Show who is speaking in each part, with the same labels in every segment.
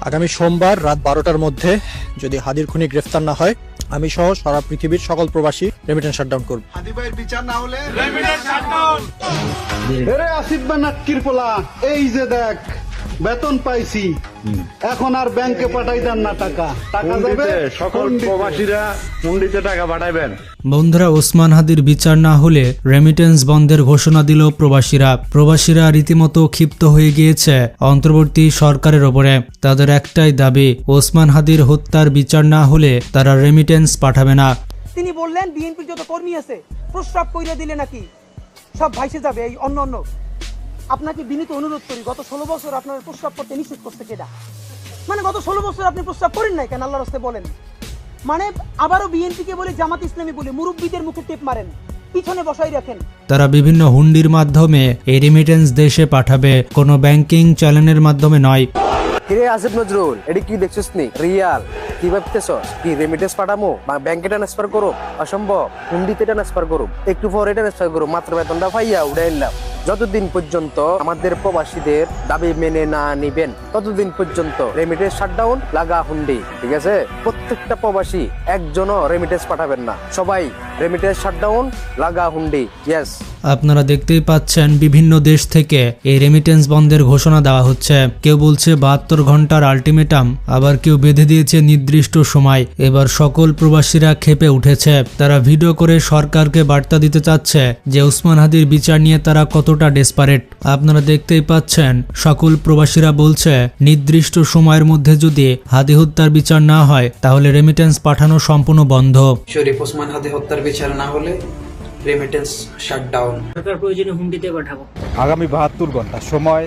Speaker 1: আগামী সোমবার রাত 12টার মধ্যে যদি হাদির খুনি গ্রেফতার না হয়, আমি সহ সারা পৃথিবীর সকল প্রবাসী রেমিটেন্স শাটডাউন করব।
Speaker 2: হাদি ভাইয়ের বিচার না হলে
Speaker 3: রেমিটেন্স শাটডাউন।
Speaker 4: এরে আসিফ বা নাক্কির পোলা, এই যে দেখ বেতন পাইছি, এখন আর ব্যাংকে পাঠাই দেন না টাকা, টাকা যাবে
Speaker 5: সকল প্রবাসীরা হুন্ডিতে টাকা পাঠাবেন।
Speaker 6: বন্ধুরা, ওসমান হাদির বিচার না হলে রেমিটেন্স বন্ধের ঘোষণা দিল প্রবাসীরা রীতিমতো ক্ষিপ্ত হয়ে গিয়েছে অন্তর্বর্তী সরকারের ওপরে। তাদের একটাই দাবি, ওসমান হাদির হত্যার বিচার না হলে তারা রেমিটেন্স পাঠাবে না।
Speaker 7: তিনি বললেন বিএনপির যত কর্মী আছে প্রস্রাব কইরা দিলে নাকি সব ভাইসে যাবে। এই অন্য আপনাকে বিনীত অনুরোধ করি, গত 16 বছর আপনার প্রস্রাব করতে নিষেধ করছে কেডা? মানে গত 16 বছর আপনি প্রস্রাব করেন নাই কেন? আল্লাহর রাস্তায় বলেন। মানে আবারও বিএনপিকে বলে, জামাত ইসলামী বলে মুরব্বীদের মুখে টেপ মারেন, পিছনে বসাই রাখেন।
Speaker 6: তারা বিভিন্ন হুন্ডির মাধ্যমে এই রেমিটেন্স দেশে পাঠাবে, কোনো ব্যাংকিং চ্যানেলের মাধ্যমে নয়।
Speaker 8: কিরে আসিফ নজরুল, এটি কি দেখছিস নি? রিয়াল কি ভাবতেছস? কি রেমিটেন্স পাঠামো বা ব্যাংকে ট্রান্সফার করো? অসম্ভব। হুন্ডিতে ট্রান্সফার করো, একটু পরে ট্রান্সফার করো, মাত্র বেতনটা পাইয়া উড়াইলাম। যতদিন পর্যন্ত আমাদের প্রবাসীদের দাবি মেনে না নিবেন, ততদিন পর্যন্ত রেমিটেন্স শাটডাউন, লাগা হুন্ডি। ঠিক আছে? প্রত্যেকটা প্রবাসী একজনও রেমিটেন্স পাঠাবেন না, সবাই রেমিটেন্স শাটডাউন, লাগা হুন্ডি। ইয়েস।
Speaker 6: আপনারা দেখতেই পাচ্ছেন বিভিন্ন দেশ থেকে এই রেমিটেন্স বন্ধের ঘোষণা দেওয়া হচ্ছে। কেউ বলছে 72 ঘন্টার আলটিমেটাম, আবার কেউ বেঁধে দিয়েছে নির্দিষ্ট সময়। এবার সকল প্রবাসীরা ক্ষেপে উঠেছে। তারা ভিডিও করে সরকারকে বার্তা দিতে চাচ্ছে যে ওসমান হাদির বিচার নিয়ে তারা কতটা ডেসপারেট। আপনারা দেখতেই পাচ্ছেন সকল প্রবাসীরা বলছে নির্দিষ্ট সময়ের মধ্যে যদি হাদি হত্যার বিচার না হয় তাহলে রেমিটেন্স পাঠানো সম্পূর্ণ বন্ধ।
Speaker 9: শরীফ ওসমান হাদি হত্যার বিচার না হলে রেমিটেন্স শাটডাউন।
Speaker 7: সরকার প্রয়োজনে হুন্ডিতে পাঠাবো।
Speaker 5: আগামী 72 ঘন্টা সময়,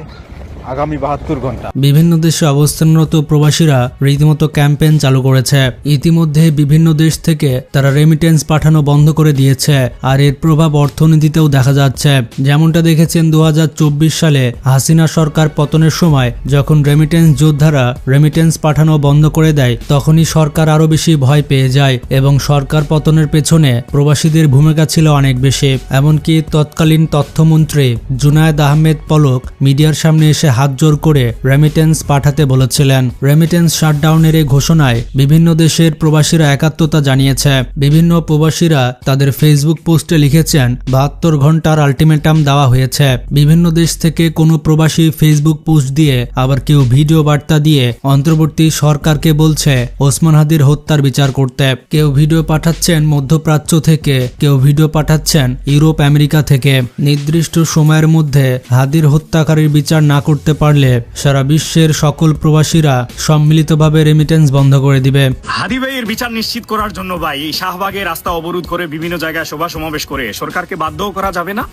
Speaker 5: আগামী 72 ঘন্টা।
Speaker 6: বিভিন্ন দেশে অবস্থানরত প্রবাসীরা রীতিমতো ক্যাম্পেইন চালু করেছে। ইতিমধ্যে বিভিন্ন দেশ থেকে তারা রেমিটেন্স পাঠানো বন্ধ করে দিয়েছে, আর এর প্রভাব অর্থনীতিতেও দেখা যাচ্ছে। যেমনটা দেখেছেন 2024 সালে হাসিনা সরকার পতনের সময় যখন রেমিটেন্স যোদ্ধারা রেমিটেন্স পাঠানো বন্ধ করে দেয়, তখনই সরকার আরো বেশি ভয় পেয়ে যায় এবং সরকার পতনের পেছনে প্রবাসীদের ভূমিকা ছিল অনেক বেশি। এমনকি তৎকালীন তথ্যমন্ত্রী জুনায়েদ আহমেদ পলক মিডিয়ার সামনে এসে হাত জোর করে রেমিটেন্স পাঠাতে বলেছিলেন। রেমিটেন্স শাটডাউনের এই ঘোষণায় বিভিন্ন দেশের প্রবাসীরা একাত্মতা জানিয়েছে। বিভিন্ন প্রবাসীরা তাদের ফেসবুক পোস্টে লিখেছেন 72 ঘন্টার আলটিমেটাম দেওয়া হয়েছে। বিভিন্ন দেশ থেকে কোনো প্রবাসী ফেসবুক পোস্ট দিয়ে, আবার কেউ ভিডিও বার্তা দিয়ে অন্তর্বর্তী সরকারকে বলছে ওসমান হাদির হত্যার বিচার করতে। কেউ ভিডিও পাঠাচ্ছেন মধ্যপ্রাচ্য থেকে, কেউ ভিডিও পাঠাচ্ছেন ইউরোপ আমেরিকা থেকে। নির্দিষ্ট সময়ের মধ্যে হাদির হত্যাকারীর বিচার না করতে পারলে সারা বিশ্বের সকল প্রবাসীরা সম্মিলিতভাবে রেমিটেন্স বন্ধ করে দিবে।
Speaker 3: হাদি ভাইয়ের বিচার নিশ্চিত করার জন্য ভাই এই শাহবাগে রাস্তা অবরোধ করে বিভিন্ন জায়গায় সভা সমাবেশ করে সরকারকে বাধ্যও করা যাবে না,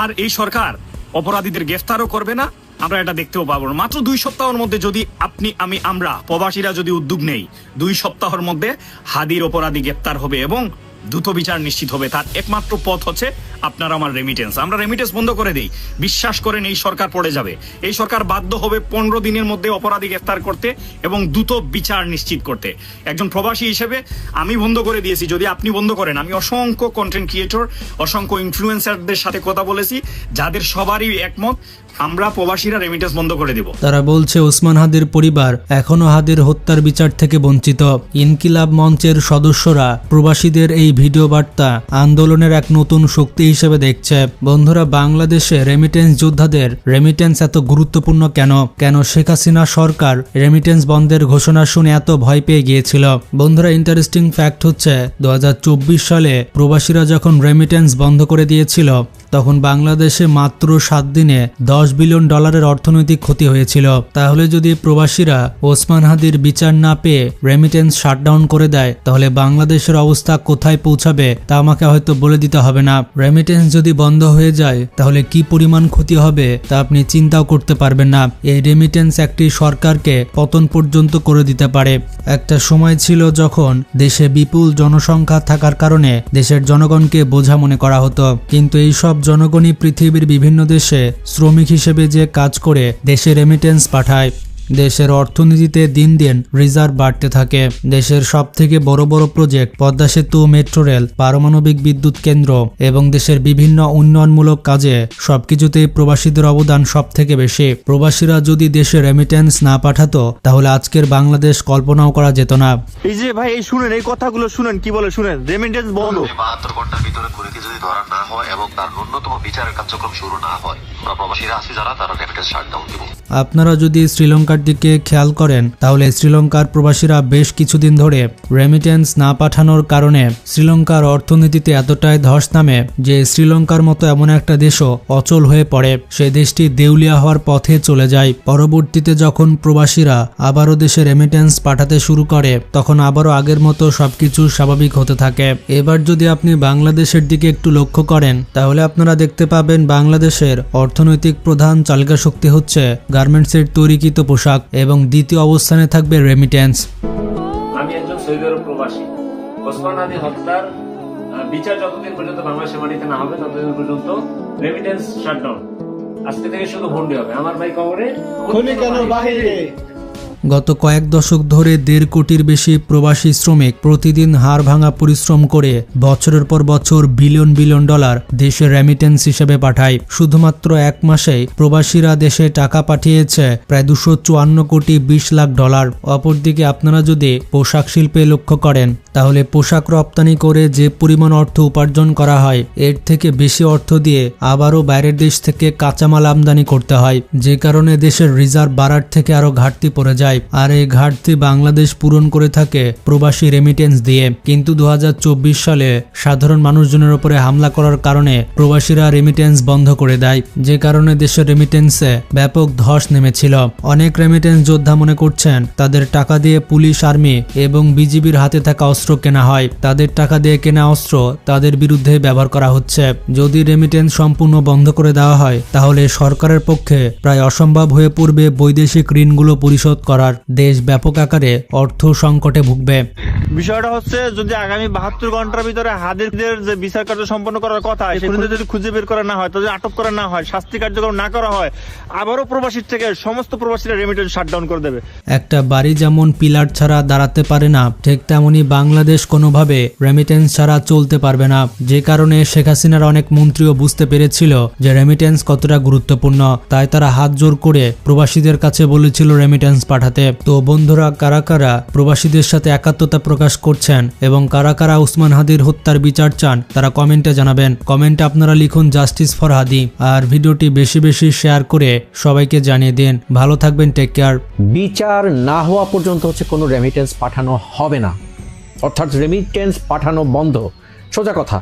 Speaker 3: আর এই সরকার অপরাধীদের গ্রেফতারও করবে না। আমরা এটা দেখতেও পাবো না। মাত্র 2 সপ্তাহের মধ্যে যদি আপনি, আমরা প্রবাসীরা যদি উদ্যোগ নেই, 2 সপ্তাহের মধ্যে হাদির অপরাধী গ্রেফতার হবে এবং দ্রুত বিচার নিশ্চিত হবে। তার একমাত্র পথ হচ্ছে আপনার আমার রেমিটেন্স। আমরা রেমিটেন্স বন্ধ করে দিই, বিশ্বাস করেন এই সরকার পড়ে যাবে। এই সরকার বাধ্য হবে 15 দিনের মধ্যে অপরাধী গ্রেফতার করতে এবং দ্রুত বিচার নিশ্চিত করতে। একজন প্রবাসী হিসেবে আমি বন্ধ করে দিয়েছি, যদি আপনি বন্ধ করেন। আমি অসংখ্য কন্টেন্ট ক্রিয়েটর, অসংখ্য ইনফ্লুয়েন্সারদের সাথে কথা বলেছি, যাদের সবারই একমত আমরা প্রবাসীরা রেমিটেন্স বন্ধ করে দেব।
Speaker 6: তারা বলছে ওসমান হাদির পরিবার এখনো হাদির হত্যার বিচার থেকে বঞ্চিত। ইনকিলাব মঞ্চের সদস্যরা প্রবাসীদের এই ভিডিও বার্তা আন্দোলনের এক নতুন শক্তি হিসেবে দেখছে। বন্ধুরা, বাংলাদেশে রেমিটেন্স যোদ্ধাদের রেমিটেন্স এত গুরুত্বপূর্ণ কেন শেখ হাসিনা সরকার রেমিটেন্স বন্ধের ঘোষণা শুনে এত ভয় পেয়ে গিয়েছিল? বন্ধুরা, ইন্টারেস্টিং ফ্যাক্ট হচ্ছে 2024 সালে প্রবাসীরা যখন রেমিটেন্স বন্ধ করে দিয়েছিল, তখন বাংলাদেশে মাত্র 7 দিনে $10 বিলিয়ন অর্থনৈতিক ক্ষতি হয়েছিল। তাহলে যদি প্রবাসীরা ওসমান হাদির বিচার না পেয়ে রেমিটেন্স শাটডাউন করে দেয়, তাহলে বাংলাদেশের অবস্থা কোথায় পৌঁছাবে তা আমাকে হয়তো বলে দিতে হবে না। রেমিটেন্স যদি বন্ধ হয়ে যায় তাহলে কি পরিমাণ ক্ষতি হবে তা আপনি চিন্তাও করতে পারবেন না। এই রেমিটেন্স একটি সরকারকে পতন পর্যন্ত করে দিতে পারে। একটা সময় ছিল যখন দেশে বিপুল জনসংখ্যা থাকার কারণে দেশের জনগণকে বোঝা মনে করা হতো, কিন্তু এই সব জনগণই পৃথিবীর বিভিন্ন দেশে শ্রমিক হিসেবে যে কাজ করে দেশে রেমিটেন্স পাঠায়। দেশের অর্থনীতিতে দিন দিন রিজার্ভ বাড়তে থাকে। দেশের সবথেকে বড় বড় প্রজেক্ট পদ্মা সেতু, মেট্রো রেল, পারমাণবিক বিদ্যুৎ কেন্দ্র এবং দেশের বিভিন্ন উন্নয়নমূলক কাজে সবকিছুতেই প্রবাসীদের অবদান সবথেকে বেশি। প্রবাসীরা যদি দেশে রেমিটেন্স না পাঠাতো তাহলে আজকের বাংলাদেশ কল্পনাও করা যেত না।
Speaker 2: এই যে ভাই এই শুনেন, এই কথাগুলো শুনেন, কি বলে শুনেন, রেমিটেন্স বন্ধ।
Speaker 10: 72 ঘন্টার ভিতরে খুনিকে যদি ধরা না হয় এবং তার ন্যূনতম বিচারের কার্যক্রম শুরু না হয়, আমরা প্রবাসীরা আছি যারা, তারা রেমিটেন্স শাটডাউন দিব।
Speaker 6: আপনারা যদি শ্রীলঙ্কার দিকে খেয়াল করেন তাহলে শ্রীলঙ্কার প্রবাসীরা বেশ কিছুদিন ধরে রেমিটেন্স না পাঠানোর কারণে শ্রীলঙ্কার অর্থনীতিতে এতটাই ধস নামে যে শ্রীলঙ্কার মতো এমন একটা দেশও অচল হয়ে পড়ে। সেই দেশটি দেউলিয়া হওয়ার পথে চলে যায়। পরবর্তীতে যখন প্রবাসীরা আবারও দেশে রেমিটেন্স পাঠাতে শুরু করে তখন আবারও আগের মতো সবকিছু স্বাভাবিক হতে থাকে। এবার যদি আপনি বাংলাদেশের দিকে একটু লক্ষ্য করেন তাহলে আপনারা দেখতে পাবেন বাংলাদেশের অর্থনৈতিক প্রধান চালিকা শক্তি হচ্ছে গার্মেন্টসের তৈরিকৃত পোশাক এবং দ্বিতীয় অবস্থানে থাকবে রেমিটেন্স।
Speaker 11: আমি একজন সৌদি আরব প্রবাসী। ওসমান হাদি হত্যার বিচার যতদিন পর্যন্ত বাংলাদেশের মাটিতে না হবে ততদিন পর্যন্ত রেমিটেন্স শাটডাউন। আজকে থেকে শুধু হুন্ডি হবে। আমার ভাই কবরে,
Speaker 4: খুনি কেন বাহিরে?
Speaker 6: গত কয়েক দশক ধরে 1.5 কোটির বেশি প্রবাসী শ্রমিক প্রতিদিন হাড় ভাঙা পরিশ্রম করে বছরের পর বছর বিলিয়ন বিলিয়ন ডলার দেশে রেমিটেন্স হিসেবে পাঠায়। শুধুমাত্র এক মাসেই প্রবাসীরা দেশে টাকা পাঠিয়েছে প্রায় 254 কোটি 20 লাখ ডলার। অপরদিকে আপনারা যদি পোশাক শিল্পে লক্ষ্য করেন তাহলে পোশাক রপ্তানি করে যে পরিমাণ অর্থ উপার্জন করা হয় এর থেকে বেশি অর্থ দিয়ে আবারও বাইরের দেশ থেকে কাঁচামাল আমদানি করতে হয়, যে কারণে দেশের রিজার্ভ বাড়ার থেকে আরো ঘাটতি পড়ে যায়। আর এই ঘাটতি বাংলাদেশ পূরণ করে থাকে প্রবাসী রেমিটেন্স দিয়ে। কিন্তু 2024 সালে সাধারণ মানুষজনের উপরে হামলা করার কারণে প্রবাসীরা রেমিটেন্স বন্ধ করে দেয়, যে কারণে দেশের রেমিটেন্সে ব্যাপক ধস নেমেছিল। অনেক রেমিটেন্স যোদ্ধা মনে করছেন তাদের টাকা দিয়ে পুলিশ, আর্মি এবং বিজিবির হাতে থাকা অস্ত্র কেনা হয়। তাদের টাকা দিয়ে কেনা অস্ত্র তাদের বিরুদ্ধে ব্যবহার করা হচ্ছে। যদি রেমিটেন্স সম্পূর্ণ বন্ধ করে দেওয়া হয় তাহলে সরকারের পক্ষে প্রায় অসম্ভব হয়ে পড়বে বৈদেশিক ঋণগুলো পরিশোধ করার। দেশ ব্যাপক আকারে অর্থ সংকটে ভুগবে।
Speaker 2: বিষয়টা হচ্ছে যদি আগামী 72 ঘন্টার ভিতরে হাদিদের যে বিচার কার্য সম্পন্ন করার কথা, সেগুলো যদি খুঁজে বের করা না হয়, তাদের আটক করা না হয়, শাস্তি কার্যক্রম না করা হয়, আবারও প্রবাসীর থেকে সমস্ত প্রবাসীরা রেমিটেন্স শাটডাউন করে দেবে।
Speaker 6: একটা বাড়ি যেমন পিলার ছাড়া দাঁড়াতে পারে না, ঠিক তেমনি বাংলাদেশ কোনোভাবে রেমিটেন্স ছাড়া চলতে পারবে না। যে কারণে শেখ হাসিনার অনেক মন্ত্রীও বুঝতে পেরেছিল যে রেমিটেন্স কতটা গুরুত্বপূর্ণ, তাই তারা হাত জোর করে প্রবাসীদের কাছে বলেছিল রেমিটেন্স পাঠাতে। তো বন্ধুরা, কারা কারা প্রবাসীদের সাথে একাত্মতা প্রকাশ করছেন এবং কারা কারা ওসমান হাদির হত্যার বিচার চান তারা কমেন্টে জানাবেন। কমেন্টে আপনারা লিখুন জাস্টিস ফর হাদি, আর ভিডিওটি বেশি বেশি শেয়ার করে সবাইকে জানিয়ে দিন। ভালো থাকবেন, টেক কেয়ার।
Speaker 12: বিচার না হওয়া পর্যন্ত কোনো রেমিটেন্স পাঠানো হবে না, অর্থাৎ রেমিটেন্স পাঠানো বন্ধ। সোজা কথা।